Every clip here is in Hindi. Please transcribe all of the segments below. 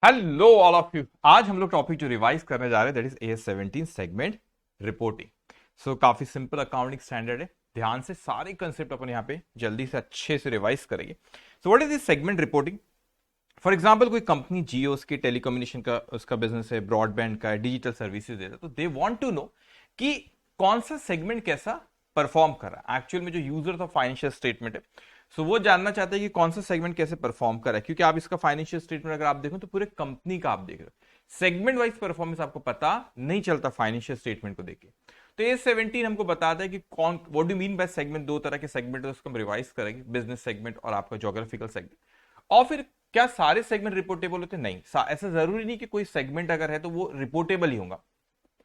Hello all of you. आज हम लोग टॉपिक जो रिवाइज करने जा रहे हैं that is AS17 segment reporting. So काफी सिंपल अकाउंटिंग स्टैंडर्ड है। ध्यान से सारे कंसेप्ट अपन यहाँ पे जल्दी से अच्छे से रिवाइज करेंगे। So what is this segment reporting? For example कोई कंपनी जियो उसकी टेलीकम्युनिकेशन का उसका बिजनेस है, ब्रॉडबैंड का डिजिटल सर्विसेज देता है, तो दे वांट टू नो कि कौन सा सेगमेंट कैसा परफॉर्म कर रहा है। एक्चुअल में जो यूजर था फाइनेंशियल स्टेटमेंट है, सो वो जानना चाहते हैं कि कौन सा सेगमेंट कैसे परफॉर्म कर रहा है, क्योंकि आप इसका फाइनेंशियल स्टेटमेंट अगर आप देखो तो पूरे कंपनी का आप देख रहे हो, सेगमेंट वाइज परफॉर्मेंस आपको पता नहीं चलता फाइनेंशियल स्टेटमेंट को देख के। तो ये 17 हमको बताता है कि कौन what do mean bye segment. दो तरह के सेगमेंट है, उसको हम रिवाइज करेंगे, बिजनेस सेगमेंट और आपका ज्योग्राफिकल सेगमेंट। और फिर क्या सारे सेगमेंट रिपोर्टेबल होते? नहीं, ऐसा जरूरी नहीं कि कोई सेगमेंट अगर है तो वो रिपोर्टेबल ही होगा।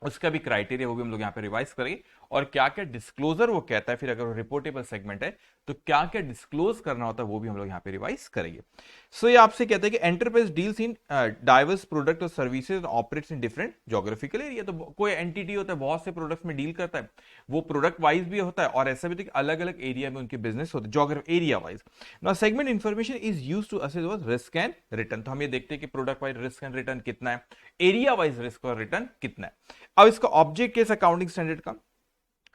उसका भी क्राइटेरिया वो भी हम लोग यहाँ पे रिवाइज करेंगे, और क्या क्या डिस्क्लोजर वो कहता है, फिर अगर वो रिपोर्टेबल सेगमेंट है तो क्या क्या डिस्क्लोज करना होता है वो भी हम लोग यहाँ पे रिवाइज करेंगे। सो ये आपसे कहता है कि enterprise deals in diverse product और services, operates in different geographical area. तो कोई एंटिटी होता है बहुत से प्रोडक्ट्स में डील करता है, वो प्रोडक्ट वाइज भी होता है और ऐसा भी होता है कि अलग अलग एरिया में उनके बिजनेस होते हैं, geography area wise. Now segment information is used to assess risk and return. तो हम ये देखते हैं कि product wise risk and return कितना है, एरिया वाइज रिस्क और रिटर्न कितना है। अब इसका ऑब्जेक्ट केस अकाउंटिंग स्टैंडर्ड का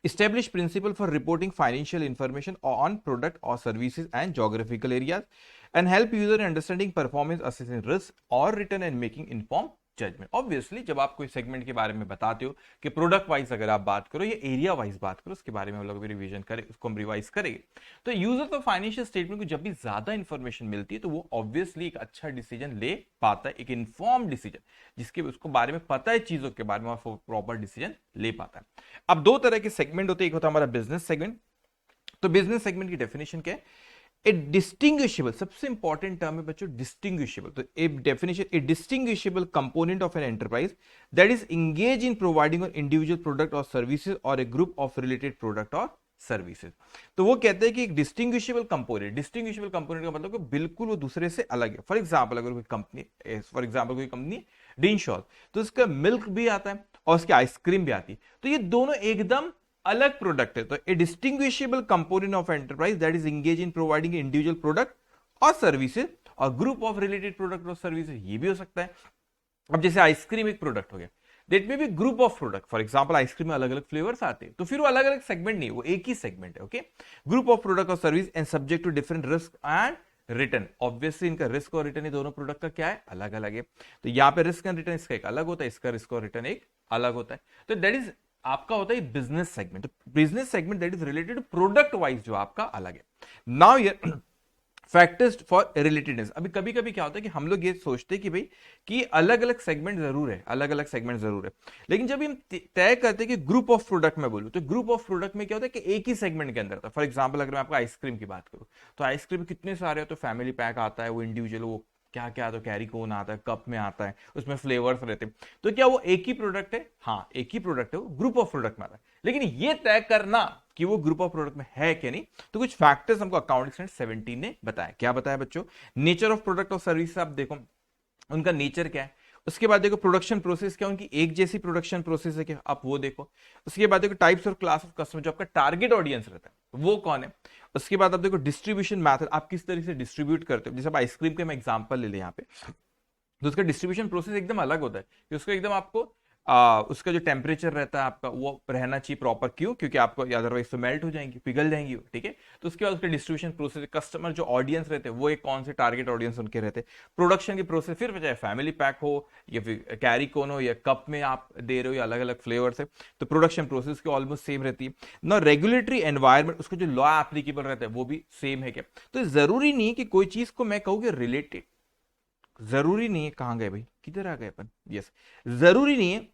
establish principle for reporting financial information on product or services and geographical areas and help user in understanding performance, assessing risk or return and making informed judgement. Obviously जब आप कोई सेगमेंट के बारे में बताते हो कि प्रोडक्ट वाइज अगर आप बात करो या एरिया वाइज बात करो, उसके बारे में हम लोग रिवीजन करें, उसको हम रिवाइज करेंगे। तो यूजर को फाइनेंशियल स्टेटमेंट को जब भी ज्यादा इंफॉर्मेशन मिलती है तो वो ऑब्वियसली एक अच्छा डिसीजन ले पाता है, एक इन्फॉर्म डिसीजन, जिसके उसको बारे में पता है चीजों के बारे में, और प्रॉपर डिसीजन ले पाता है। अब दो तरह के सेगमेंट होते हैं, एक होता है हमारा बिजनेस सेगमेंट। तो बिजनेस सेगमेंट की डेफिनेशन क्या है? ए डिस्टिंग्विशेबल, सबसे इंपॉर्टेंट टर्म है बच्चों डिस्टिंग्विशेबल। तो a definition, a distinguishable component of an enterprise that is engage in providing on individual product और सर्विसेज और a group of related product और सर्विसेज। तो वो कहते हैं कि एक डिस्टिंग्विशेबल कंपोनेंट, डिस्टिंग्विशेबल कंपोनेंट का मतलब कि बिल्कुल वो दूसरे से अलग है। फॉर एग्जांपल अगर कोई कंपनी, फॉर एग्जांपल कोई कंपनी डिनशॉल, तो उसका मिल्क भी आता है और उसकी आइसक्रीम भी आती है, तो ये दोनों एकदम अलग प्रोडक्ट है। तो a distinguishable component of enterprise that is engage in providing individual product और सर्विसेज और ग्रुप ऑफ रिलेटेड प्रोडक्ट और सर्विसेज, ये भी हो सकता है। अब जैसे आइसक्रीम एक प्रोडक्ट हो गया, देट में भी group of product, for example ice cream में अलग अलग फ्लेवर्स आते हैं, तो फिर वो अलग अलग सेगमेंट नहीं, वो एक ही सेगमेंट है। ओके, ग्रुप ऑफ प्रोडक्ट और service and subject to different risk and return. Obviously इनका रिस्क और रिटर्न, ये दोनों प्रोडक्ट का क्या है, अलग अलग है। तो यहाँ पे रिस्क एंड रिटर्न इसका एक अलग होता है, इसका रिस्क और रिटर्न एक अलग होता है। तो दैट इज आपका होता है बिजनेस सेगमेंट। तो business segment that is related to product wise जो आपका अलग है। नाउ ये फैक्टर्स फॉर रिलेटेडनेस। अभी कभी कभी क्या होता है कि हम लोग ये सोचते हैं कि भाई कि अलग अलग सेगमेंट जरूर है, अलग अलग सेगमेंट जरूर है, लेकिन जब हम तय करते हैं कि ग्रुप ऑफ प्रोडक्ट में बोलूं, तो ग्रुप ऑफ प्रोडक्ट में क्या होता है कि एक ही सेगमेंट के अंदर था। फॉर एग्जांपल अगर मैं आपको आइसक्रीम की बात करूं, तो आइसक्रीम कितने सारे होते हैं, फैमिली पैक आता है, वो इंडिविजुअल, वो क्या क्या, तो कैरी कोन आता है, कप में आता है, उसमें फ्लेवर्स रहते हैं। तो क्या वो एक ही प्रोडक्ट है? हाँ, एक ही प्रोडक्ट है, वो ग्रुप ऑफ प्रोडक्ट में आता है। लेकिन ये तय करना कि वो ग्रुप ऑफ प्रोडक्ट में है कि नहीं, तो कुछ फैक्टर्स हमको अकाउंटिंग स्टैंडर्ड 17 ने बताया। क्या बताया बच्चों? नेचर ऑफ प्रोडक्ट और सर्विस, आप देखो उनका नेचर क्या है। उसके बाद देखो प्रोडक्शन प्रोसेस क्या, उनकी एक जैसी प्रोडक्शन प्रोसेस है क्या, आप वो देखो। उसके बाद देखो टाइप्स और क्लास ऑफ कस्टमर, जो आपका टारगेट ऑडियंस रहता है वो कौन है। उसके बाद आप देखो डिस्ट्रीब्यूशन मैथड, आप किस तरीके से डिस्ट्रीब्यूट करते हो। जैसे आप आइसक्रीम के मैं एग्जांपल ले लें यहाँ पे, तो उसका डिस्ट्रीब्यूशन प्रोसेस एकदम अलग होता है कि उसको एकदम आपको उसका जो टेम्परेचर रहता है आपका वो रहना चाहिए प्रॉपर। क्यों? क्योंकि आपको अदरवाइज तो मेल्ट हो जाएंगी, पिघल जाएंगी वो, ठीक है। तो उसके बाद उसके डिस्ट्रीब्यूशन प्रोसेस, कस्टमर जो ऑडियंस रहते हैं वो एक कौन से टारगेट ऑडियंस उनके रहते हैं। प्रोडक्शन की प्रोसेस, फिर चाहे फैमिली पैक हो या फिर कैरी कोन हो या कप में आप दे रहे हो या अलग अलग फ्लेवर से, तो प्रोडक्शन प्रोसेस की ऑलमोस्ट सेम रहती है ना। रेगुलेटरी एनवायरमेंट, उसको जो लॉ एप्लीकेबल रहता है वो भी सेम है क्या। तो जरूरी नहीं कि कोई चीज को मैं कहूँ कि रिलेटेड, जरूरी नहीं है, कहां गए भाई, किधर आ गए अपन, यस, जरूरी नहीं है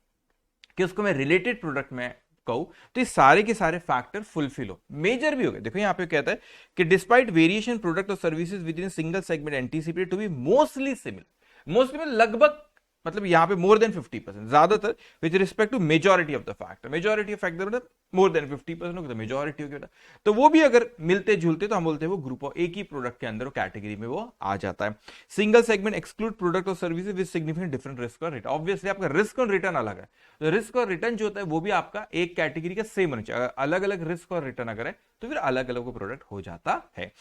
कि उसको मैं रिलेटेड प्रोडक्ट में कहूं तो ये सारे के सारे फैक्टर फुलफिल हो, मेजर भी हो गए। देखो यहां पे कहता है कि डिस्पाइट वेरिएशन प्रोडक्ट और services within single segment anticipated to be mostly similar. Mostly में लगभग, मतलब यहां पे मोर देन 50%, ज्यादातर with respect to majority of the factor. Majority of factor मतलब मोर देन 50% होगा, तो मेजॉरिटी हो गया, तो वो भी अगर मिलते जुलते तो हम बोलते हैं वो ग्रुप ऑफ, एक ही प्रोडक्ट के अंदर वो कैटेगरी में वो आ जाता है। सिंगल सेगमेंट एक्सक्लूड प्रोडक्ट और services with significant different risk और रिटर्न। ऑब्वियसली आपका रिस्क और रिटर्न अलग है, तो रिस्क और रिटर्न जो होता है वो भी आपका एक कैटेगरी का सेम होना चाहिए। अगर अलग अलग रिस्क और रिटर्न अगर है तो फिर अलग अलग प्रोडक्ट हो जाता है।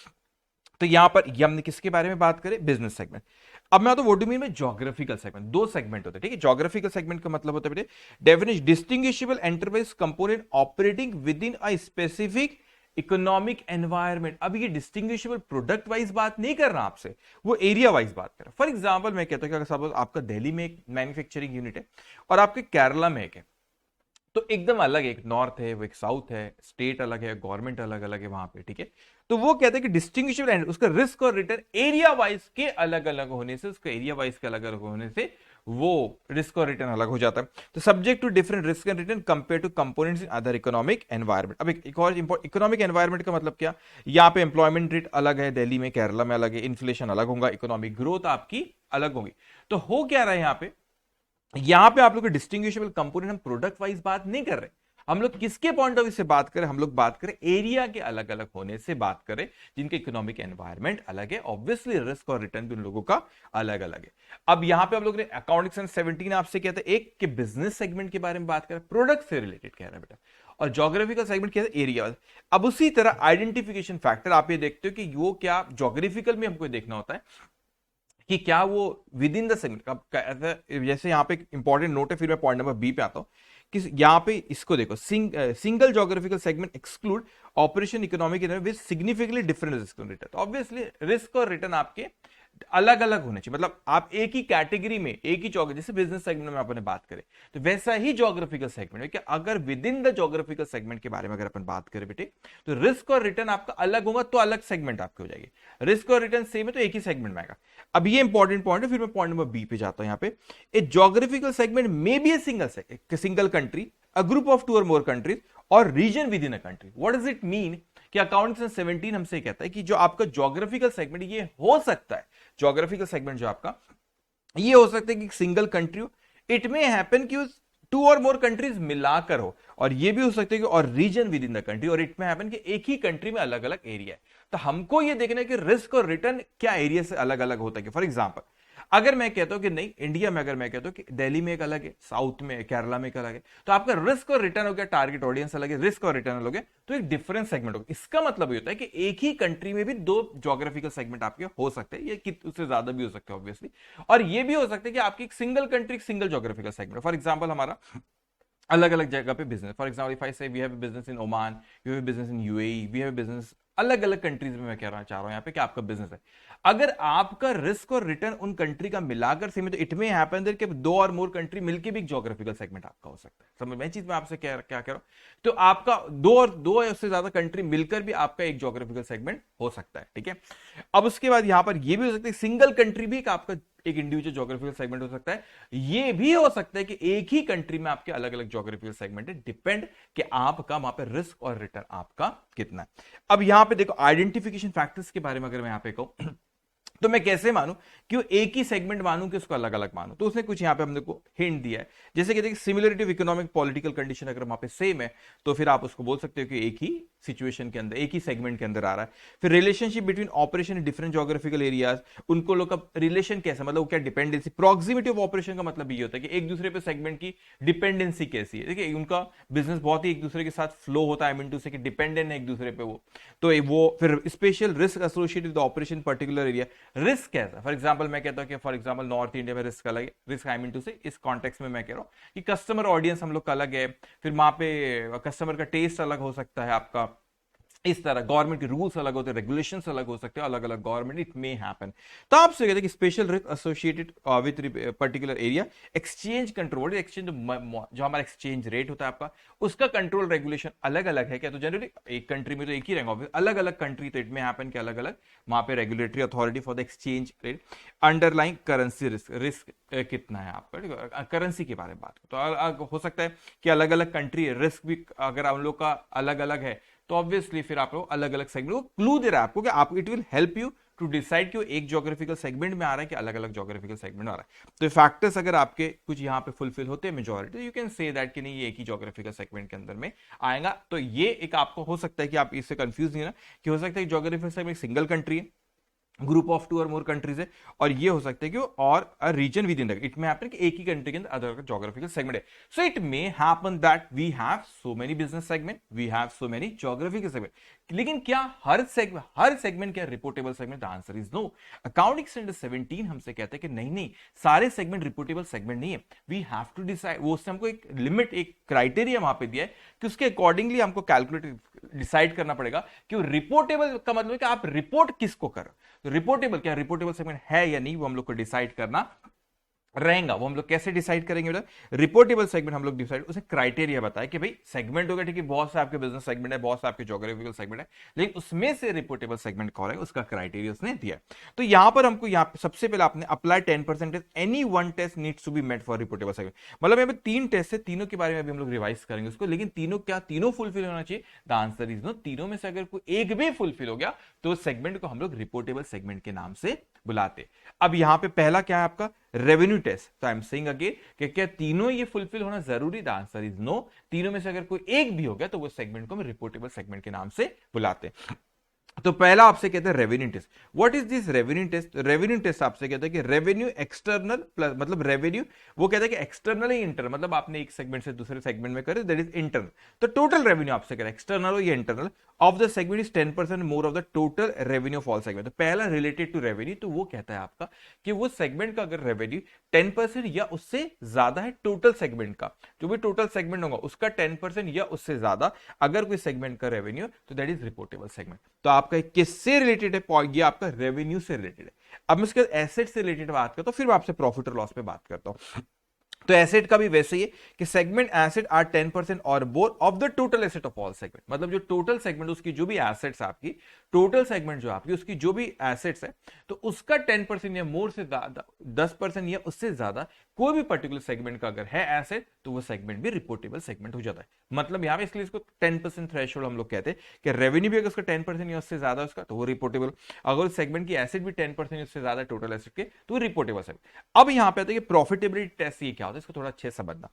तो यहां पर ये हमने किसके बारे में बात करें, बिजनेस सेगमेंट। अब मैं तो व्हाट डू मीन में ज्योग्राफिकल सेगमेंट, दो सेगमेंट होते हैं, ठीक है। ज्योग्राफिकल सेगमेंट का मतलब होता है बेटे definition distinguishable enterprise component operating with in a specific economic environment. अब ये डिस्टिंग्विशेबल प्रोडक्ट वाइज बात नहीं कर रहा आपसे, वो एरिया वाइज बात कर रहा। फॉर एग्जांपल मैं कहता हूं कि अगर सपोज आपका दिल्ली में एक मैन्युफैक्चरिंग यूनिट है और आपके केरला में एक है, तो एकदम अलग है, एक नॉर्थ है वो एक साउथ है, स्टेट अलग है, गवर्नमेंट अलग अलग है वहां पे, ठीक है। तो वो कहते हैं कि डिस्टिंग्विशेबल एंड उसका रिस्क और रिटर्न एरिया वाइज के अलग अलग होने से, उसका एरिया वाइज के अलग अलग होने से वो रिस्क और रिटर्न अलग हो जाता है। तो subject to different risk and return compare to components in other economic environment. अब एक और इकोनॉमिक एनवायरमेंट का मतलब क्या, यहाँ पे एम्प्लॉयमेंट रेट अलग है, दिल्ली में केरला में अलग है, इन्फ्लेशन अलग होगा, इकोनॉमिक ग्रोथ आपकी अलग होगी। तो हो क्या रहा है यहां पे आप लोग डिस्टिंग्विशेबल कंपोनेंट, हम प्रोडक्ट वाइज बात नहीं कर रहे, हम लोग किसके पॉइंट ऑफ व्यू से बात करें, हम लोग बात करें एरिया के अलग अलग होने से बात करें, जिनके इकोनॉमिक एनवायरमेंट अलग है, ऑब्वियसली रिस्क और रिटर्न भी उन लोगों का अलग अलग है। अब यहां पे आप लोग ने अकाउंटिंग 17 आपसे कहते हैं एक के बिजनेस सेगमेंट के बारे में बात करें, प्रोडक्ट से रिलेटेड कह रहा है बेटा, और ज्योग्राफिकल सेगमेंट क्या है, एरिया। अब उसी तरह आइडेंटिफिकेशन फैक्टर आप ये देखते हो कि वो क्या ज्योग्राफिकल में हमको देखना होता है कि क्या वो विद इन द सेगमेंट। जैसे यहाँ पे एक इंपॉर्टेंट नोट है, फिर मैं पॉइंट नंबर बी पे आता हूं कि यहाँ पे इसको देखो, single geographical segment exclude operation economic with significantly different risk and return. Obviously risk और रिटर्न आपके अलग अलग होने चाहिए, मतलब आप एक ही कैटेगरी में एक ही ज्योग्राफी, जैसे बिजनेस सेगमेंट में अपन बात करें तो वैसा ही ज्योग्राफिकल सेगमेंट है कि अगर with in the geographical segment के बारे में अगर अपन बात करें बेटे, तो रिस्क और रिटर्न आपका अलग होगा तो अलग सेगमेंट आपकी हो जाएगी, रिस्क और रिटर्न सेम है तो एक ही सेगमेंट में आएगा। अब ये इंपॉर्टेंट पॉइंट है, फिर मैं पॉइंट नंबर बी पे जाता हूं। यहाँ पे a geographical segment may be a single country, a group of 2 और मोर कंट्रीज और region within a country. What does it mean कि अकाउंटिंग 17 हमसे कहता है कि जो आपका ज्योग्राफिकल सेगमेंट ये हो सकता है, ज्योग्राफिकल सेगमेंट जो आपका ये हो सकता है कि सिंगल कंट्री हो, इट मे हैपन कि 2 और मोर कंट्रीज मिलाकर हो, और ये भी हो सकता है कि और region within the country, और इट में हैपन कि एक ही कंट्री में अलग अलग एरिया है। तो हमको ये देखना है कि रिस्क और रिटर्न क्या एरिया से अलग अलग होता है। फॉर एग्जांपल अगर मैं कहता हूं कि नहीं इंडिया में, अगर मैं कहता हूं कि दिल्ली में एक अलग है, साउथ में केरला में एक अलग है, तो आपका रिस्क और रिटर्न हो गया, टारगेट ऑडियंस अलग है, रिस्क और रिटर्न अलग है, तो एक डिफरेंट सेगमेंट होगा। इसका मतलब ये होता है कि एक ही कंट्री में भी 2 ज्योग्राफिकल सेगमेंट आपके हो सकते हैं, ये उससे ज्यादा भी हो सकते हैं ऑब्वियसली, और ये भी हो सकता है कि आपकी एक single country single geographical segment. For example हमारा अलग अलग जगह पे business, for example if I say we have business in Oman, we have business in UAE, we have business अलग अलग कंट्रीज में, मैं कह रहा चाह रहा हूं यहाँ पे कि आपका बिजनेस है, अगर आपका रिस्क और रिटर्न उन कंट्री का मिलाकर सेम है, तो इट में हैपन देयर कि 2 और मोर कंट्री मिलके भी एक ज्योग्राफिकल सेगमेंट आपका हो सकता है। समझ में चीज मैं आपसे क्या कह रहा हूं, तो आपका 2 या उससे ज्यादा कंट्री मिलकर भी आपका एक ज्योग्राफिकल सेगमेंट हो सकता है, ठीक है। अब उसके बाद यहां पर यह भी हो सकता है सिंगल कंट्री भी एक आपका एक इंडिविजुअल ज्योग्राफिकल सेगमेंट हो सकता है, यह भी हो सकता है कि एक ही कंट्री में आपके अलग अलग ज्योग्राफिकल सेगमेंट है, डिपेंड कि आपका वहां पे रिस्क और रिटर्न आपका कितना है। अब यहां पे देखो आइडेंटिफिकेशन फैक्टर्स के बारे में अगर मैं यहां पे कहूं तो मैं कैसे मानूं कि वो एक ही सेगमेंट मानूं कि उसको अलग अलग मानूं, तो उसने कुछ यहां पे हमने को हिंट दिया है, जैसे कि देखिए similarity of economic political condition अगर वहां पे सेम है तो फिर आप उसको बोल सकते हो कि एक ही सिचुएशन के अंदर एक ही सेगमेंट के अंदर आ रहा है। फिर relationship between operation in different geographical areas, उनको लोग का रिलेशन कैसा, मतलब क्या डिपेंडेंसी, प्रॉक्सिमिटी ऑफ ऑपरेशन का मतलब ये होता है कि एक दूसरे पे सेगमेंट की डिपेंडेंसी कैसी है। देखिए उनका बिजनेस बहुत ही एक दूसरे के साथ फ्लो होता है, आई मीन टू से कि डिपेंडेंट है एक दूसरे पे वो, तो वो फिर special risk associated with operation particular area, risk कैसा। फॉर एग्जांपल मैं कहता हूं कि फॉर एग्जांपल नॉर्थ इंडिया में रिस्क अलग है, रिस्क आई मीन टू से इस कॉन्टेक्स्ट में मैं कह रहा हूं कि कस्टमर ऑडियंस हम लोग का अलग है, फिर वहां पे कस्टमर का टेस्ट अलग हो सकता है आपका, इस तरह गवर्नमेंट के रूल्स अलग होते हैं, रेगुलेशंस अलग हो सकते हैं, अलग अलग गवर्नमेंट, इट मे हैपन। तो आपसे कहते हैं कि special risk associated with particular area, exchange control, exchange जो हमारा एक्सचेंज रेट होता है आपका, उसका कंट्रोल रेगुलेशन अलग अलग है क्या, तो जनरली एक कंट्री में तो एक ही रहेगा, अलग अलग कंट्री तो इट में हैपन कि अलग अलग वहां पे regulatory authority for the exchange rate, underlying currency risk, risk कितना है आपका करेंसी के बारे में बात, तो हो सकता है कि अलग अलग कंट्री रिस्क भी अगर हम लोग का अलग अलग है, तो ऑब्वियसली फिर आप लोग अलग अलग सेगमेंट को क्लू दे रहा है आपको कि आप it will help you to decide कि वो एक ज्योग्राफिकल सेगमेंट में आ रहा है कि अलग अलग ज्योग्राफिकल सेगमेंट में आ रहा है। तो फैक्टर्स अगर आपके कुछ यहाँ पे फुलफिल होते हैं majority, you can say that कि नहीं ये एक ही ज्योग्राफिकल सेगमेंट के अंदर में आएगा। तो ये एक आपको हो सकता है कि आप इससे कंफ्यूज नहीं है ना, कि हो सकता है ज्योग्राफिकल सेगमेंट सिंगल कंट्री है, ग्रुप ऑफ 2 और मोर कंट्रीज है, और ये हो सकता है कि और region within the, it may happen कि एक ही कंट्री के अंदर अदर ज्योग्राफिकल सेगमेंट है. So it may happen that we have so many business segment, we have so many geographical segment. लेकिन क्या हर सेगमेंट क्या reportable segment? The answer is no. Accounting standard 17 हमसे कहते हैं कि नहीं नहीं, सारे सेगमेंट रिपोर्टेबल सेगमेंट नहीं है. वी हैव टू डिसाइड, वो उसने हमको एक लिमिट, एक क्राइटेरिया वहां पे दिया है कि उसके अकॉर्डिंगली हमको कैलकुलेट डिसाइड करना पड़ेगा कि रिपोर्टेबल का मतलब है कि आप रिपोर्ट किसको कर. तो रिपोर्टेबल क्या रिपोर्टेबल सेगमेंट है या नहीं, वो हम लोग को डिसाइड करना रहेगा. वो हम लोग कैसे डिसाइड करेंगे बेटा? रिपोर्टेबल सेगमेंट हम लोग डिसाइड, उसे क्राइटेरिया बताया कि भाई सेगमेंट होगा ठीक है, बहुत से आपके बिजनेस सेगमेंट है, बहुत से आपके ज्योग्राफिकल सेगमेंट है, लेकिन उसमें से रिपोर्टेबल सेगमेंट कौन है उसका क्राइटेरिया उसने दिया. तो यहां पर हमको यहां पे सबसे पहले आपने apply 10% any one test needs to be met for reportable segment. मतलब यहाँ पे 3 टेस्ट है, तीनों के बारे में अभी हम लोग रिवाइज करेंगे उसको, लेकिन तीनों क्या तीनों फुलफिल होना चाहिए? The answer is no. तीनों में से अगर कोई एक भी फुलफिल हो गया तो सेगमेंट को हम लोग रिपोर्टेबल सेगमेंट के नाम से बुलाते. अब यहां पे पहला क्या है आपका? Revenue test. तो आई एम सेइंग अगेन कि क्या तीनों ये फुलफिल होना जरूरी? The answer is no. तीनों में से अगर कोई एक भी हो गया तो वो सेगमेंट को हम रिपोर्टेबल सेगमेंट के नाम से बुलाते हैं. तो पहला आपसे कहते हैं revenue test. What is this revenue test? Revenue test आपसे कहता है कि रेवेन्यू एक्सटर्नल प्लस, मतलब रेवेन्यू वो कहता है कि एक्सटर्नल ही इंटरनल, मतलब आपने एक सेगमेंट से दूसरे सेगमेंट में करे, दैट इज इंटरनल. तो टोटल रेवेन्यू आपसे कह रहा है एक्सटर्नल हो या internal of the segment is 10% more of the total revenue of all segment. तो पहला रिलेटेड टू रेवेन्यू, तो वो कहता है आपका कि वो सेगमेंट का अगर रेवेन्यू 10% या उससे ज्यादा है टोटल सेगमेंट का, जो भी टोटल सेगमेंट होगा उसका 10% या उससे ज्यादा अगर कोई सेगमेंट का रेवेन्यू, तो दैट इज रिपोर्टेबल सेगमेंट. तो आपका किससे रिलेटेड है पॉइंट? ये आपका रेवेन्यू से रिलेटेड है. अब मैं इसके एसेट से रिलेटेड बात करता हूं, फिर मैं आपसे प्रॉफिट और लॉस पे बात करता हूं. तो एसेट का भी वैसे ही है कि सेगमेंट एसेट आर 10% और more of the total asset of all segment. मतलब जो टोटल सेगमेंट उसकी जो भी एसेट्स आपकी, टोटल सेगमेंट जो आपकी उसकी जो भी एसेट्स है, तो उसका 10% या मोर से ज्यादा, 10% या उससे ज्यादा कोई भी पर्टिकुलर सेगमेंट का अगर है एसेट, तो वो सेगमेंट भी रिपोर्टेबल सेगमेंट हो जाता है. मतलब यहां पे इसलिए इसको 10% थ्रेशोल्ड हम लोग कहते हैं कि रेवेन्यू भी अगर उसका 10% या उससे ज्यादा उसका, तो वो रिपोर्टेबल. अगर सेगमेंट की एसेट भी 10% या उससे ज्यादा टोटल एसेट के, तो वो रिपोर्टेबल सेगमेंट. अब यहां पे आता है कि प्रॉफिटेबिलिटी टेस्ट ये क्या होता है, इसको थोड़ा अच्छे से समझना.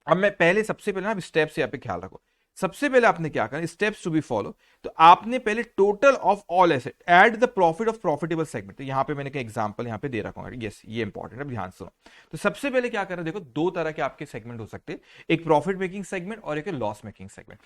अब मैं पहले सबसे पहले ना स्टेप्स यहाँ पे ख्याल रखो. सबसे पहले आपने क्या करना, स्टेप्स टू बी फॉलो. तो आपने पहले total of all asset add the profit of profitable segment. तो यहां पे मैंने एक एग्जांपल यहां पे दे रखा हूं. यस, ये इंपॉर्टेंट है, ध्यान सुनो. तो सबसे पहले क्या करना, देखो दो तरह के आपके सेगमेंट हो सकते हैं, एक प्रॉफिट मेकिंग सेगमेंट और एक लॉस मेकिंग सेगमेंट.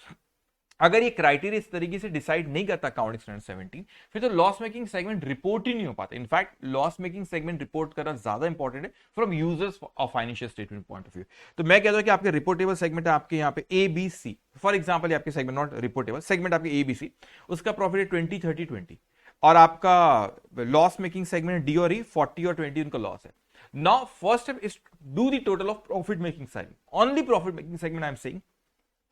अगर ये क्राइटेरिया इस तरीके से डिसाइड नहीं करता अकाउंटिंग स्टैंडर्ड 17, फिर तो लॉस मेकिंग सेगमेंट रिपोर्ट ही नहीं हो पाता. In fact loss making segment report करना ज्यादा इंपॉर्टेंट है from users of financial statement point of view. तो मैं कहता हूं कि आपके रिपोर्टेबल सेगमेंट है आपके यहाँ पे A B C. For example आपके सेगमेंट नॉट रिपोर्टेबल सेगमेंट आपके ए बी सी, उसका प्रॉफिट है 20 30 20, और आपका लॉस मेकिंग सेगमेंट डी और ई 40 और 20 उनका लॉस है. Now first step is do the total of profit making segment. Only profit making segment I am saying,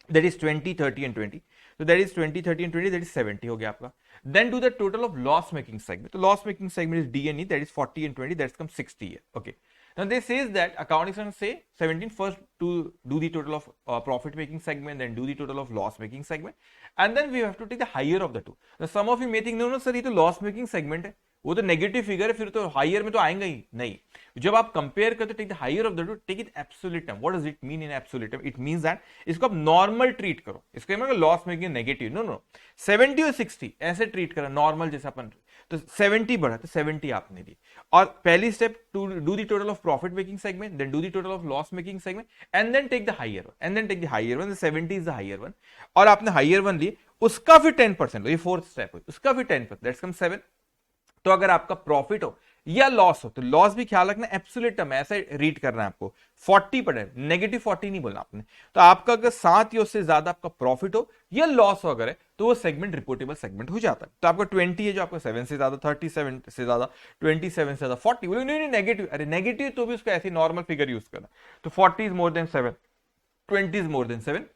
that is 20 30 and 20. So that is 20 30 and 20, that is 70 हो गया आपका. Then do the total of loss making segment. तो loss making segment is D and E, that is 40 and 20, that's come 60 here. Okay, now they says that accounting standards say 17 first to do the total of profit making segment, then do the total of loss making segment, and then we have to take the higher of the two. Now some of you may think no sir, ये तो loss making segment है, वो तो नेगेटिव फिगर है, फिर तो हायर में तो आएंगे ही नहीं. जब आप कंपेयर करते take the higher of the two, take it absolute term. What does it mean in absolute term? It means that इसको आप नॉर्मल ट्रीट करो. इसको मतलब loss making negative, no no, 70 और 60 ऐसे ट्रीट करो नॉर्मल जैसा अपन. तो 70 बढ़ा तो 70 आपने दी. और पहली step to do the total of profit making segment, then do the total of loss making segment, and then take the higher one, and then take the higher one. 70 is the higher one, और आपने हायर वन लिए, उसका फिर 10%, ये फोर्थ स्टेप है, उसका फिर 10%, दैट्स कम 7. तो अगर आपका प्रॉफिट हो या लॉस हो, तो लॉस भी ख्याल रखना एब्सोल्यूट टर्म, ऐसा रीड करना है आपको. 40 पड़े, नेगेटिव 40 नहीं बोलना आपने. तो आपका अगर 7 या उससे ज्यादा आपका प्रॉफिट हो या लॉस हो अगर है, तो वो सेगमेंट रिपोर्टेबल सेगमेंट हो जाता है. तो आपका 20 है जो आपका 7 से ज्यादा, 37 से ज्यादा, 27 से ज्यादा, 40 बोले नहीं नेगेटिव, अरे नेगेटिव तो भी उसका ऐसे नॉर्मल फिगर यूज करना. तो 40 is more than 7, 20 is more than 7,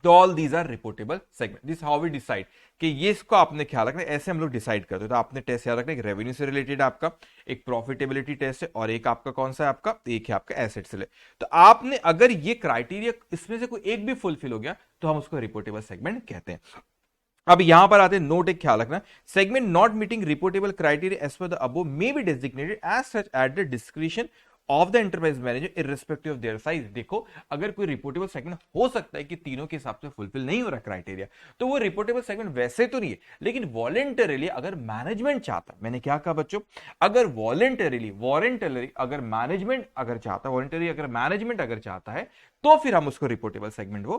तो all these are reportable segment. This how we decide कि ये इसको आपने ख्याल रखना, ऐसे हम लोग डिसाइड करते हैं. तो आपने टेस्ट याद रखना, एक रेवेन्यू से रिलेटेड आपका, एक प्रॉफिटेबिलिटी टेस्ट है, और एक आपका कौन सा है आपका, एक है आपका एसेट से. तो आपने अगर ये क्राइटेरिया इसमें से कोई एक भी फुलफिल हो गया, तो हम उसको रिपोर्टेबल सेगमेंट कहते हैं. अब यहां पर आते हैं, नोट एक ख्याल रखना, segment not meeting reportable criteria as per the above may be designated as such at the description of the enterprise manager irrespective of their size. देखो अगर कोई रिपोर्टेबल सेगमेंट हो सकता है कि तीनों के हिसाब से फुलफिल नहीं हो रहा क्राइटेरिया, तो वो रिपोर्टेबल सेगमेंट वैसे तो नहीं है, लेकिन वॉलेंटरीली अगर मैनेजमेंट चाहता है, मैंने क्या कहा बच्चों, अगर वॉलेंटरी अगर मैनेजमेंट अगर चाहता है, वॉलेंटरी अगर मैनेजमेंट अगर चाहता है, तो फिर हम उसको रिपोर्टेबल सेगमेंट वो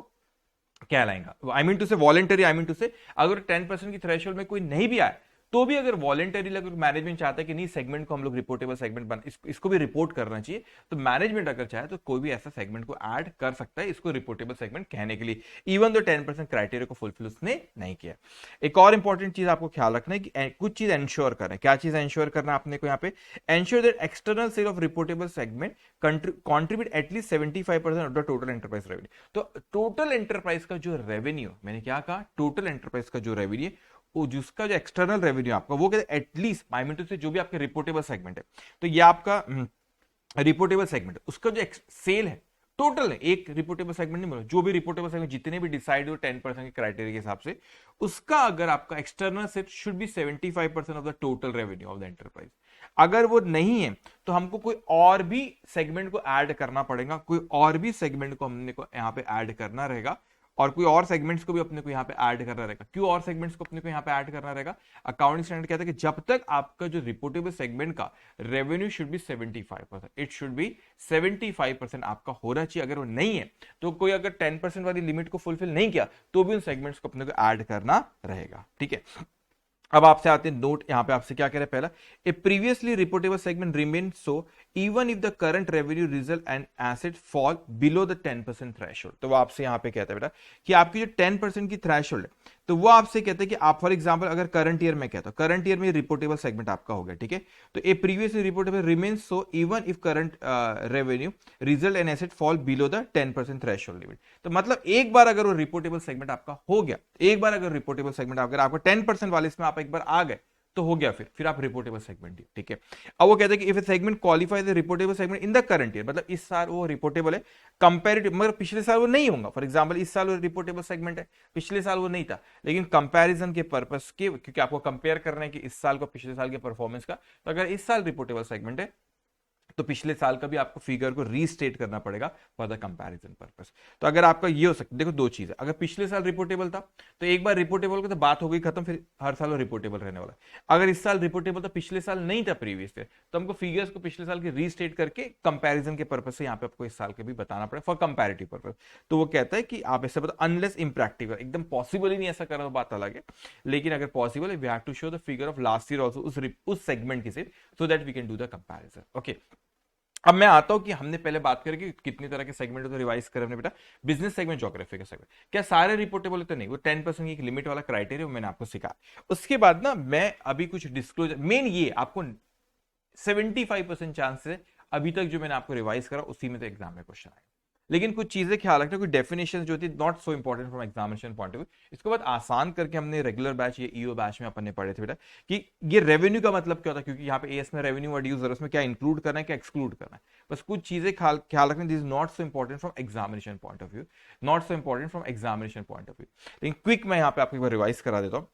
कहलाएगा। आई मीन टू से वॉलेंटरी, आई मीन टू से अगर 10% की थ्रेशोल्ड में कोई नहीं भी आए, तो भी अगर वॉलेंटरी अगर मैनेजमेंट चाहता है कि नहीं सेगमेंट को हम लोग रिपोर्टेबल सेगमेंट इसको भी रिपोर्ट करना चाहिए, तो मैनेजमेंट अगर चाहे तो कोई भी ऐसा सेगमेंट को ऐड कर सकता है इसको रिपोर्टेबल सेगमेंट कहने के लिए, इवन दो 10% क्राइटेरिया को फुलफिल उसने नहीं किया। एक और इंपॉर्टेंट चीज आपको ख्याल रखना है कि कुछ चीज एंश्योर करना है। क्या चीज एंश्योर करना है आपने को यहाँ पे, ensure that external sale of reportable segment contribute at least 75% of the total enterprise revenue. तो टोटल एंटरप्राइज का जो रेवेन्यू, मैंने क्या कहा, टोटल एंटरप्राइज का जो रेवेन्यू, वो जिसका जो एक्सटर्नल रेवेन्यू आपका वो कहते हैं एटलीस्ट, आई मीन टू से जो भी आपके रिपोर्टेबल सेगमेंट है, तो ये आपका रिपोर्टेबल सेगमेंट उसका जो सेल है टोटल है, एक रिपोर्टेबल सेगमेंट नहीं बोला, जो भी रिपोर्टेबल सेगमेंट जितने भी डिसाइड हो 10% के क्राइटेरिया के हिसाब से, उसका अगर आपका external sale should be 75% of the total revenue of the enterprise. अगर वो नहीं है तो हमको कोई और भी सेगमेंट को ऐड करना पड़ेगा, कोई और भी सेगमेंट को हमने को यहाँ पे ऐड करना रहेगा, और कोई और सेगमेंट्स को भी अपने को यहाँ पे ऐड करना रहेगा। क्यों और सेगमेंट्स को अपने को यहाँ पे ऐड करना रहेगा, अकाउंटिंग स्टैंडर्ड कहता है कि जब तक आपका जो रिपोर्टेबल सेगमेंट का revenue should be 75%, it should be 75% आपका होना चाहिए। अगर वो नहीं है तो कोई अगर 10% वाली लिमिट को फुलफिल नहीं किया तो भी उन सेगमेंट्स को अपने को ऐड करना रहेगा। ठीक है, अब आपसे आते हैं नोट, यहां पे आपसे क्या कह रहे हैं, पहला, a previously reportable segment remain so even if the current revenue result and asset fall below the 10% threshold. तो वो आपसे यहां पे कहता है बेटा कि आपकी जो 10% की थ्रेशोल्ड है, तो वो आपसे कहते हैं कि आप फॉर एग्जांपल अगर करंट ईयर में कहता हूं, करंट ईयर में रिपोर्टेबल सेगमेंट आपका हो गया, ठीक है, तो a previously reportable remain so even if current revenue result and asset fall below the 10% threshold limit. तो मतलब एक बार अगर वो रिपोर्टेबल सेगमेंट आपका हो गया, एक बार अगर रिपोर्टेबल सेगमेंट अगर आपका 10% वाले इसमें आप एक बार आ गए तो हो गया, फिर आप रिपोर्टेबल सेगमेंट, ठीक है। अब वो कहते हैं कि if A segment qualifies reportable segment in the current year, मतलब इस साल वो रिपोर्टेबल है कंपैरेटिव, मगर पिछले साल वो नहीं होगा। फॉर एग्जांपल इस साल वो रिपोर्टेबल सेगमेंट है, पिछले साल वो नहीं था, लेकिन कंपैरिजन के पर्पस के, क्योंकि आपको कंपेयर करना है कि इस साल को पिछले साल के परफॉर्मेंस का, तो अगर इस साल रिपोर्टेबल सेगमेंट है तो पिछले साल का भी आपको फिगर को रीस्टेट करना पड़ेगा फॉर द कंपैरिजन पर्पस। तो अगर आपका ये हो सकता है, देखो दो चीज है, अगर पिछले साल रिपोर्टेबल था तो एक बार रिपोर्टेबल का तो बात हो गई खत्म, फिर हर साल वो रिपोर्टेबल रहने वाला है। अगर इस साल रिपोर्टेबल था, पिछले साल नहीं था प्रीवियस ईयर, तो हमको फिगर्स को पिछले साल के रीस्टेट करके कंपैरिजन के पर्पज से यहाँ पे आपको इस साल के भी बताना पड़ेगा फॉर कंपैरेटिव पर्पज। तो वो कहता है कि आप ऐसे बता, अनलेस इम्प्रैक्टिकल, एकदम पॉसिबल ही नहीं ऐसा करना, बात अलग है, लेकिन अगर पॉसिबल है we have to show the figure of last year also उस सेगमेंट की सिर्फ, so that we can do the comparison. Okay, अब मैं आता हूं कि हमने पहले बात करी कि कितनी तरह के सेगमेंट तो रिवाइज करे हमने बेटा, बिजनेस सेगमेंट, ज्योग्राफी का सेगमेंट, क्या सारे रिपोर्टेबल तो नहीं, वो 10% की एक लिमिट वाला क्राइटेरिया मैंने आपको सिखाया। उसके बाद ना मैं अभी कुछ डिस्क्लोजर, मेन ये आपको 75% चांस है अभी तक जो मैंने आपको रिवाइज करा उसी में तो एग्जाम में क्वेश्चन आए, लेकिन कुछ चीजें ख्याल रखना, कोई डेफिनेशन जो थी not so important from examination point of view, इसको बहुत आसान करके हमने रेगुलर बैच या ईओ बैच में अपन ने पढ़े थे बेटा कि ये रेवेन्यू का मतलब क्या होता है, क्योंकि यहाँ पे एएस में रेवेन्यू वर्ड यूज है, उसमें क्या इंक्लूड करना है क्या एक्सक्लूड करना है, बस कुछ चीजें ख्याल रखना, this is not so important from examination point of view, not so important from examination point of view. लेकिन क्विक मैं यहाँ पे आपको एक बार रिवाइज करा देता हूँ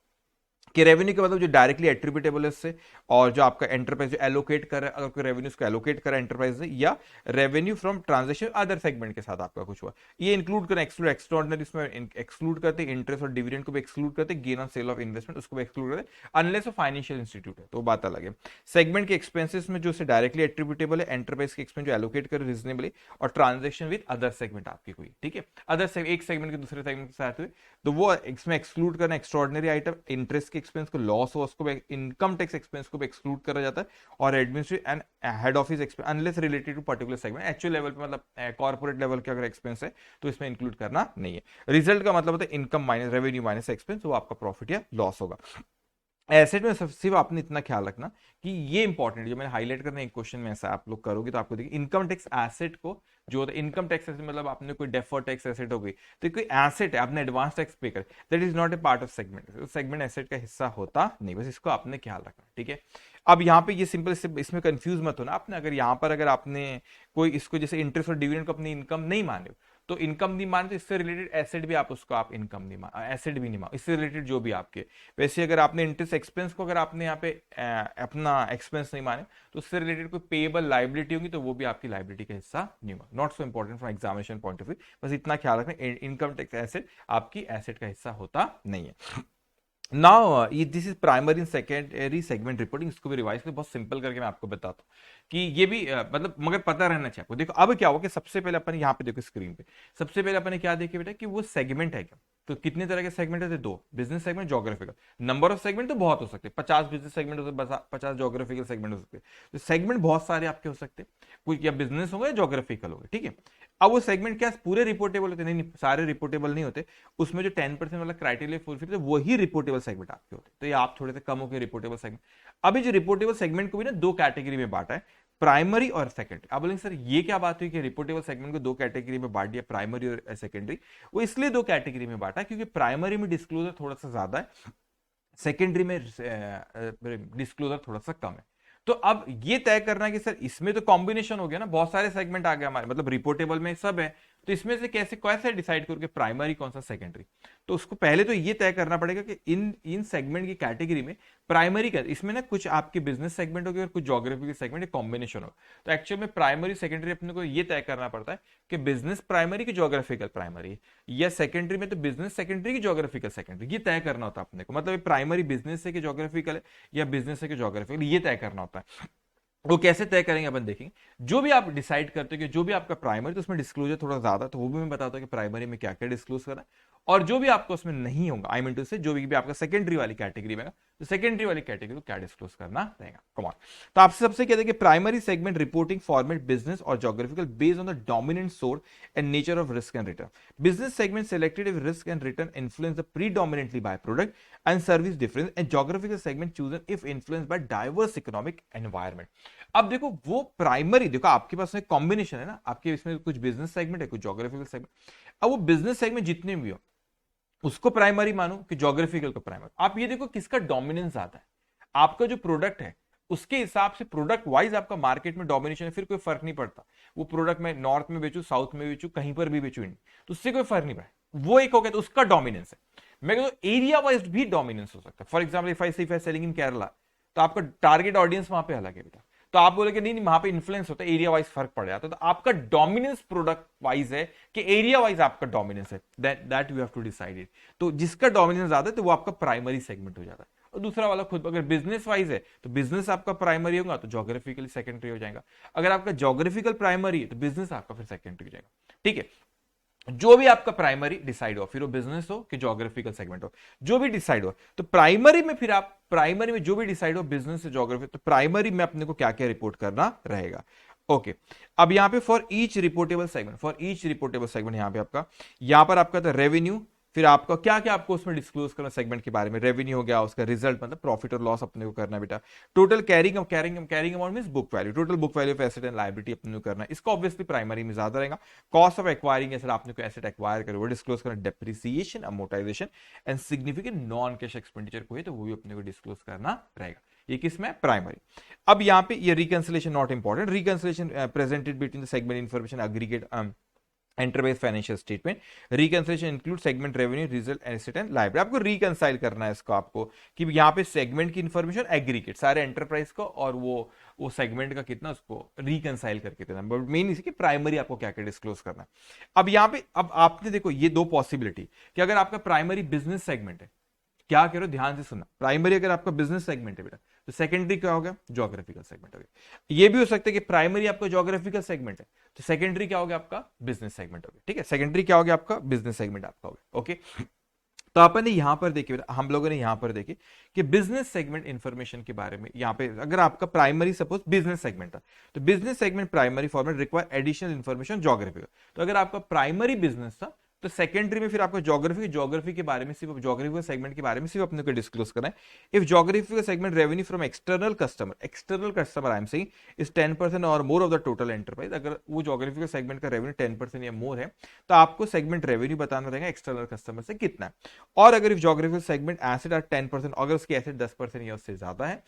कि रेवेन्यू का मतलब जो डायरेक्टली एट्रीब्यूटेबल है उससे, और जो आपका एंटरप्राइज जो एलोकेट कर रहा है, अगर कोई रेवेन्यू उसको एलोकेट कर रहा है एंटरप्राइज से, या revenue from transaction other segment के साथ आपका कुछ हुआ, ये इंक्लूड करना, एक्सक्लूड, एक्स्ट्राऑर्डिनरी इसमें एक्सक्लूड करते, इंटरेस्ट और डिविडेंड को भी एक्सक्लूड करते, gain on sale of investment उसको भी एक्सक्लूड करते, अनलेस वो फाइनेंशियल इंस्टीट्यूट है तो बात अलग है। सेगमेंट के एक्सपेंसेस में जो डायरेक्टली एट्रीब्यूटेबल है, एंटरप्राइज के एक्सपेंस जो एलोकेट करे रीजनेबली, और ट्रांजेक्शन विद अदर सेगमेंट आपकी हुई, ठीक है, अदर एक सेगमेंट के दूसरे सेगमेंट के साथ हुए, तो वो इसमें एक्सक्लूड करना, एक्स्ट्राऑर्डिनरी आइटम, इंटरेस्ट के एक्सपेंस को, लॉस उसको इनकम टैक्स एक्सपेंस को भी एक्सक्लूड करा जाता है, और administrative and head office expense unless related to particular segment, actual level पे मतलब कॉर्पोरेट लेवल के अगर एक्सपेंस है तो इसमें इंक्लूड करना नहीं है। रिजल्ट का मतलब होता है income minus revenue minus expense, वो आपका प्रॉफिट या लॉस होगा। एसेट में सिर्फ आपने इतना ख्याल रखना कि ये इंपॉर्टेंट, जो मैंने हाईलाइट करना एक क्वेश्चन में ऐसा आप लोग करोगे तो आपको देखिए इनकम टैक्स एसेट को जो होता है, इनकम टैक्स एसेट मतलब आपने कोई डेफर्ड टैक्स एसेट हो गई, तो कोई एसेट है आपने एडवांस टैक्स पे कर, that is not a part of segment, segment asset का हिस्सा होता नहीं, बस इसको आपने ख्याल रखना, ठीक है। अब यहाँ पे ये सिंपल, इसमें कंफ्यूज मत होना आपने, अगर यहाँ पर अगर आपने कोई इसको जैसे इंटरेस्ट और डिविडेंड को अपनी इनकम नहीं माने तो इनकम नहीं मान तो इससे रिलेटेड एसेट भी आप उसको आप इनकम नहीं मान, एसेट भी नहीं मान, इससे रिलेटेड जो भी आपके। वैसे अगर आपने इंटरेस्ट एक्सपेंस को अगर आपने यहाँ पे अपना एक्सपेंस नहीं माने तो उससे रिलेटेड कोई पेएबल लाइबिलिटी होगी तो वो भी आपकी लाइबिलिटी का हिस्सा नहीं होगा। Not so important from examination point of view, बस इतना ख्याल रखना इनकम टैक्स एसेट आपकी एसेट का हिस्सा होता नहीं है। Now this is primary and secondary segment reporting. इसको भी रिवाइज कर बहुत सिंपल करके मैं आपको बताता हूँ कि ये भी मतलब मगर पता रहना चाहिए आपको। देखो अब क्या हुआ कि सबसे पहले अपन यहाँ पे देखो स्क्रीन पे, सबसे पहले अपन ने क्या देखे बेटा कि वो सेगमेंट है क्या। तो कितने तरह के सेगमेंट है, दो, business segment, geographical. Number of segment तो बहुत हो सकते हैं, 50 बिजनेस सेगमेंट हो सकते, 50 ज्योग्राफिकल सेगमेंट हो सकते हैं। तो सेगमेंट बहुत सारे आपके हो सकते हैं, कुछ या बिजनेस होंगे या ज्योग्राफिकल होंगे, ठीक है। अब वो सेगमेंट क्या पूरे रिपोर्टेबल होते नहीं, सारे रिपोर्टेबल नहीं होते, उसमें जो 10% वाला क्राइटेरिया फुलफिल होते वही रिपोर्टेबल सेगमेंट आपके होते, तो ये आप थोड़े से कम हो गए रिपोर्टेबल सेगमेंट। अभी जो रिपोर्टेबल सेगमेंट को भी ना दो कैटेगरी में बांटा है, प्राइमरी और सेकेंडरी। आप बोलेंगे सर ये क्या बात हुई कि रिपोर्टेबल सेगमेंट को दो कैटेगरी में बांट दिया, प्राइमरी और सेकेंडरी। वो इसलिए दो कैटेगरी में बांटा क्योंकि प्राइमरी में डिस्क्लोजर थोड़ा सा ज्यादा है, सेकेंडरी में डिस्क्लोजर थोड़ा सा कम है। तो अब ये तय करना है कि सर इसमें तो कॉम्बिनेशन हो गया ना, बहुत सारे सेगमेंट आ गए हमारे, मतलब रिपोर्टेबल में सब है, तो इसमें से कैसे कैसे डिसाइड करके प्राइमरी कौन सा सेकेंडरी। तो उसको पहले तो ये तय करना पड़ेगा कि इन सेगमेंट की कैटेगरी में प्राइमरी का, इसमें ना कुछ आपके बिजनेस सेगमेंट हो गए और कुछ ज्योग्राफी के सेगमेंट कॉम्बिनेशन हो। तो एक्चुअल में प्राइमरी सेकेंडरी अपने को ये तय करना पड़ता है कि बिजनेस प्राइमरी की ज्योग्राफिकल प्राइमरी, या सेकेंडरी में तो बिजनेस सेकेंडरी की ज्योग्राफिकल सेकेंडरी, ये तय करना होता है अपने को। मतलब प्राइमरी बिजनेस से कि ज्योग्राफिकल है या बिजनेस से कि ज्योग्राफिकल, ये तय करना होता है। वो कैसे तय करेंगे अपन देखेंगे। जो भी आप डिसाइड करते हो कि जो भी आपका प्राइमरी, तो उसमें डिस्क्लोजर थोड़ा ज्यादा, तो वो भी मैं बताता हूँ कि प्राइमरी में क्या क्या डिस्क्लोज करना है। और जो भी आपको उसमें नहीं होगा, आई मीन टू से जो भी आपका सेकेंडरी वाली कैटेगरी में, तो सेकेंडरी वाली कैटेगरी को क्या डिस्क्लोज करना रहेगा। कमाल। तो आपसे सबसे कहते हैं कि primary segment reporting format business और geographical based on the dominant source and nature of risk and return. Business segment selected if risk and return influence the predominantly by product and service difference, and geographical segment chosen if influenced by diverse economic environment। अब देखो वो प्राइमरी, देखो आपके पास में कॉम्बिनेशन है ना, आपके इसमें कुछ बिजनेस सेगमेंट है, कुछ ज्योग्राफिकल सेगमेंट। अब वो बिजनेस सेगमेंट जितने भी हो उसको प्राइमरी मानो कि ज्योग्राफिकल को प्राइमरी। आप ये देखो किसका डोमिनेंस आता है, आपका जो प्रोडक्ट है उसके हिसाब से प्रोडक्ट वाइज आपका मार्केट में डोमिनेशन है, फिर कोई फर्क नहीं पड़ता वो प्रोडक्ट मैं नॉर्थ में बेचू, साउथ में बेचू, कहीं पर भी बेचू, तो उससे कोई फर्क नहीं पड़ा, वो एक हो गया तो उसका डोमिनेंस है। मैं कहता एरिया वाइज भी डोमिनेंस हो सकता है। For example if I selling in Kerala, तो आपका टारगेट ऑडियंस वहां पे अलग है बेटा, तो आप बोले कि नहीं नहीं वहां पे इन्फ्लुएंस होता है, एरिया वाइज फर्क पड़ जाता है, तो आपका डोमिनेंस प्रोडक्ट वाइज है कि एरिया वाइज आपका डोमिनेंस है, that you have to decide it. तो जिसका डोमिनेंस ज्यादा है तो वो आपका प्राइमरी सेगमेंट हो जाता है। और दूसरा वाला खुद, अगर बिजनेस वाइज है तो बिजनेस आपका प्राइमरी होगा तो ज्योग्राफिकली सेकेंडरी हो जाएगा। अगर आपका ज्योग्राफिकल प्राइमरी है तो बिजनेस आपका फिर सेकेंडरी हो जाएगा, ठीक है। जो भी आपका प्राइमरी डिसाइड हो, फिर वो बिजनेस हो कि ज्योग्राफिकल सेगमेंट हो, जो भी डिसाइड हो, तो प्राइमरी में फिर आप प्राइमरी में जो भी डिसाइड हो बिजनेस से ज्योग्राफी, तो प्राइमरी में अपने को क्या क्या रिपोर्ट करना रहेगा। ओके अब यहां पे फॉर ईच रिपोर्टेबल सेगमेंट यहां पे आपका, यहां पर आपका था रेवेन्यू, फिर आपका क्या क्या आपको उसमें डिस्क्लोज करना सेगमेंट के बारे में, रेवेन्यू हो गया, उसका रिजल्ट मतलब प्रॉफिट और लॉस अपने को करना बेटा, total carrying amount means book value, total book value of asset and liability अपने को करना है। इसका ऑब्वियसली प्राइमरी में ज्यादा रहेगा। कॉस्ट ऑफ एक्वायरिंग एसेट, आपने को एसेट एक्वायर करे वो डिस्क्लोज करना, depreciation, amortisation and significant non cash expenditure को है तो वो भी अपने को डिस्क्लोज करना रहेगा। ये किसमें, प्राइमरी। अब यहाँ पे ये reconciliation not important, reconciliation presented between the segment information aggregate enterprise financial statement. Reconciliation include segment revenue, result, asset and liability. आपको रिकंसाइल करना है इसको आपको कि यहाँ पे सेगमेंट की इंफॉर्मेशन एग्रीगेट सारे एंटरप्राइज को और वो सेगमेंट का कितना उसको रिकंसाइल करके देना, बट मेन इसी कि प्राइमरी आपको क्या क्या डिस्क्लोज करना है। अब यहाँ पे अब आपने देखो ये दो पॉसिबिलिटी कि अगर आपका प्राइमरी बिजनेस सेगमेंट है, क्या करो ध्यान से सुनना, प्राइमरी अगर आपका बिजनेस सेगमेंट है बेटा तो सेकेंडरी क्या होगा, ज्योग्राफिकल सेगमेंट हो गया। ये भी हो सकता है कि प्राइमरी आपका ज्योग्राफिकल सेगमेंट है तो सेकेंडरी क्या हो गया आपका बिजनेस सेगमेंट हो गया, ठीक है। सेकेंडरी क्या हो गया आपका बिजनेस सेगमेंट आपका हो गया, ओके। तो अपन ने यहां पर देखिए, हम लोगों ने यहां पर देखे कि बिजनेस सेगमेंट इंफॉर्मेशन के बारे में, यहां पे अगर आपका प्राइमरी सपोज बिजनेस सेगमेंट था तो business segment primary format require additional information geographical. तो अगर आपका प्राइमरी बिजनेस था तो सेकेंडरी में फिर आपको ज्योग्राफी के बारे में, सिर्फ ज्योग्राफिकल सेगमेंट के बारे में सिर्फ अपने को डिस्क्लोज करना है। If geographical segment revenue from external customer I am saying is 10% और more of the total enterprise, अगर वो ज्योग्राफिकल सेगमेंट का रेवेन्यू 10% या मोर है तो आपको सेगमेंट रेवेन्यू बताना रहेगा एक्सटर्नल कस्टमर से कितना है। और अगर if geographical segment asset are 10%, अगर उसकी एसेट 10% या उससे ज्यादा है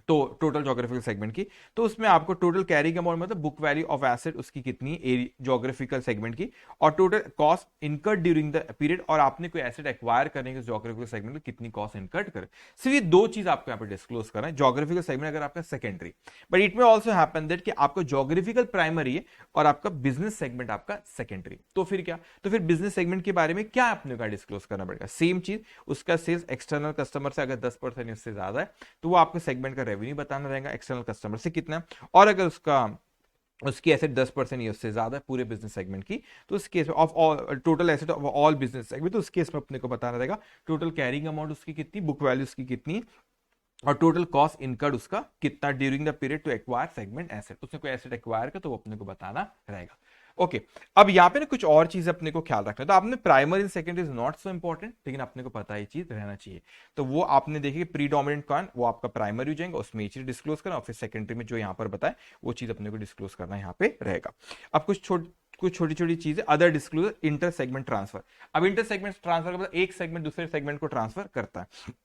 तो टोटल ज्योग्राफिकल सेगमेंट की, तो उसमें आपको टोटल कैरिंग अमाउंट मतलब बुक वैल्यू ऑफ एसेट उसकी कितनी ज्योग्राफिकल सेगमेंट की, और total cost incurred during the period, और आपने कोई एसेट एक्वायर करने के ज्योग्राफिकल सेगमेंट में कितनी कॉस्ट इनकर्ड करे। सिर्फ ये दो चीज आपको यहाँ पे डिस्क्लोज करना है, ज्योग्राफिकल सेगमेंट अगर आपका सेकेंडरी, बट इट में ऑल्सो हैपन दैट कि आपका ज्योग्राफिकल प्राइमरी है और आपका बिजनेस सेगमेंट आपका सेकेंडरी। तो फिर क्या, तो फिर बिजनेस सेगमेंट के बारे में क्या अपने का डिस्क्लोज करना पड़ेगा, सेम चीज, उसका सेल्स एक्सटर्नल कस्टमर से अगर 10% उससे ज्यादा है तो वो आपको सेगमेंट का रेवेन्यू बताना रहेगा एक्सटर्नल कस्टमर से कितना है, और अगर उसकी एसेट 10% या उससे ज्यादा है पूरे बिजनेस सेगमेंट की, तो उस केस में of all total asset of all business segment, तो उस केस में अपने को बताना रहेगा टोटल कैरिंग अमाउंट उसकी कितनी, बुक वैल्यू उसकी कितनी, और टोटल कॉस्ट इनकर्ड उसका कितना during the period to acquire segment asset, उसने कोई एसेट एक्वायर कर तो वो अपने को बताना रहेगा। ओके अब यहाँ पे ना कुछ और चीज अपने को ख्याल रखना है, तो आपने primary and secondary is not so important, लेकिन अपने को पता ही चीज रहना चाहिए। तो वो आपने देखिए प्रीडोमिनेंट कौन, वो आपका प्राइमरी हो जाएगा, उसमें ये चीज डिस्क्लोज करना, और फिर सेकेंडरी में जो यहाँ पर बताए वो चीज अपने को डिस्क्लोज करना यहाँ पे रहेगा। अब कुछ छोटी छोटी चीजें other disclosure, inter segment transfer. अब इंटर सेगमेंट ट्रांसफर का मतलब एक सेगमेंट दूसरे सेगमेंट को ट्रांसफर करता है,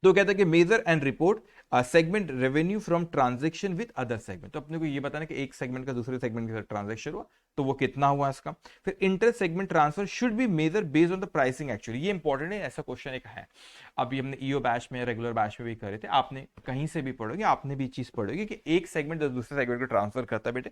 तो कहता है कि measure and report segment revenue from transaction with other segment, तो अपने को ये बताना कि एक सेगमेंट का दूसरे सेगमेंट के साथ ट्रांजेक्शन हुआ तो वो कितना हुआ इसका। फिर inter segment transfer should be measure based on the pricing, actually ये इंपॉर्टेंट है, ऐसा क्वेश्चन एक है, अभी हमने ईओ बैच में रेगुलर बैच में भी करे थे, आपने कहीं से भी पढ़ोगे, आपने भी चीज पढ़ोगे कि एक सेगमेंट दूसरे सेगमेंट को ट्रांसफर करता है बेटे,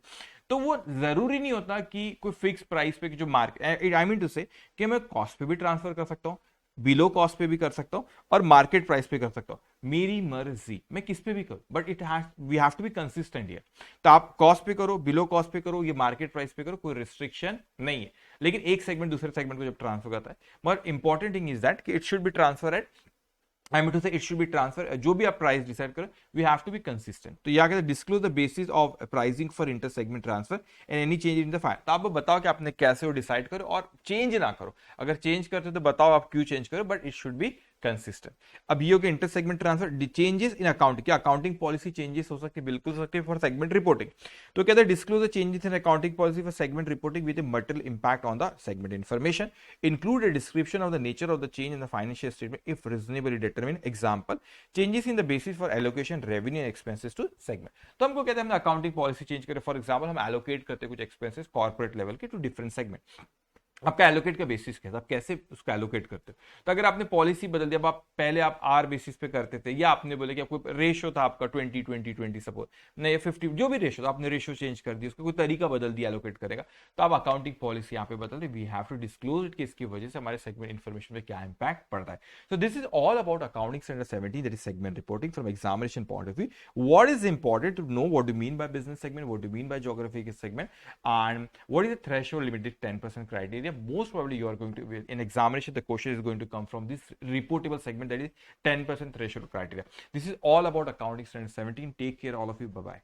तो वो जरूरी नहीं होता कि कोई फिक्स प्राइस पे जो मार्केट, आई मीन टू से कि मैं कॉस्ट पे भी ट्रांसफर कर सकता हूँ, बिलो कॉस्ट पे भी कर सकता हूं, और मार्केट प्राइस पे कर सकता हूं, मेरी मर्जी मैं किस पे भी करूं, but it has we have to be consistent here. तो आप कॉस्ट पे करो, बिलो कॉस्ट पे करो, ये मार्केट प्राइस पे करो, कोई रिस्ट्रिक्शन नहीं है, लेकिन एक सेगमेंट दूसरे सेगमेंट को जब ट्रांसफर करता है, but important thing is that कि it should be transfer at, I mean to say it should be transfer, जो भी आप प्राइस डिसाइड करो we have to be consistent. तो यहाँ कहते हैं disclose the basis of pricing for inter segment transfer and any change in the file, तो आप बताओ कि आपने कैसे वो डिसाइड करो और चेंज ना करो, अगर चेंज करते हो तो बताओ आप क्यों चेंज करो, but it should be consistent. अब ये हो गया inter segment transfer. Changes in accounting, क्या अकाउंटिंग पॉलिसी चेंजेस हो सकते, बिल्कुल हो सकते हैं फॉर सेगमेंट रिपोर्टिंग, तो कहते हैं disclose the changes in accounting policy for segment reporting with material impact on the segment information, include a description of the nature of the change in the financial statement if reasonably determine, example changes in the basis for allocation revenue and expenses to segment. तो हमको कहते हैं हमने अकाउंटिंग पॉलिसी चेंज करें, फॉर एग्जांपल हम एलोकेट करते हैं कुछ एक्सपेंसेस कॉर्पोरेट लेवल के टू डिफरेंट सेगमेंट, आपका एलोकेट का बेसिस क्या था, आप कैसे उसको एलोकेट करते हो, तो अगर आपने पॉलिसी बदल दिया, आप पहले आप आर बेसिस पे करते थे, या आपने बोले कि आपको रेशियो था आपका 20-20-20 सपोज नहीं 50, जो भी रेशियो था आपने रेशियो चेंज कर दिया, उसका कोई तरीका बदल दिया एलोकेट करेगा, तो आप अकाउंटिंग पॉलिसी यहाँ पे बदल दे, we have to disclose it कि इसकी वजह से हमारे सेगमेंट इन्फॉर्मेशन पे क्या इंपैक्ट पड़ रहा है। So this is all about accounting standard 17, that is segment reporting from examination point of view, what is important to know, what do mean by business segment, what do mean by geographical segment, and what is the threshold limited 10% criteria, most probably you are going to, in examination the question is going to come from this reportable segment, that is 10% threshold criteria. This is all about accounting standard 17. Take care all of you, bye bye.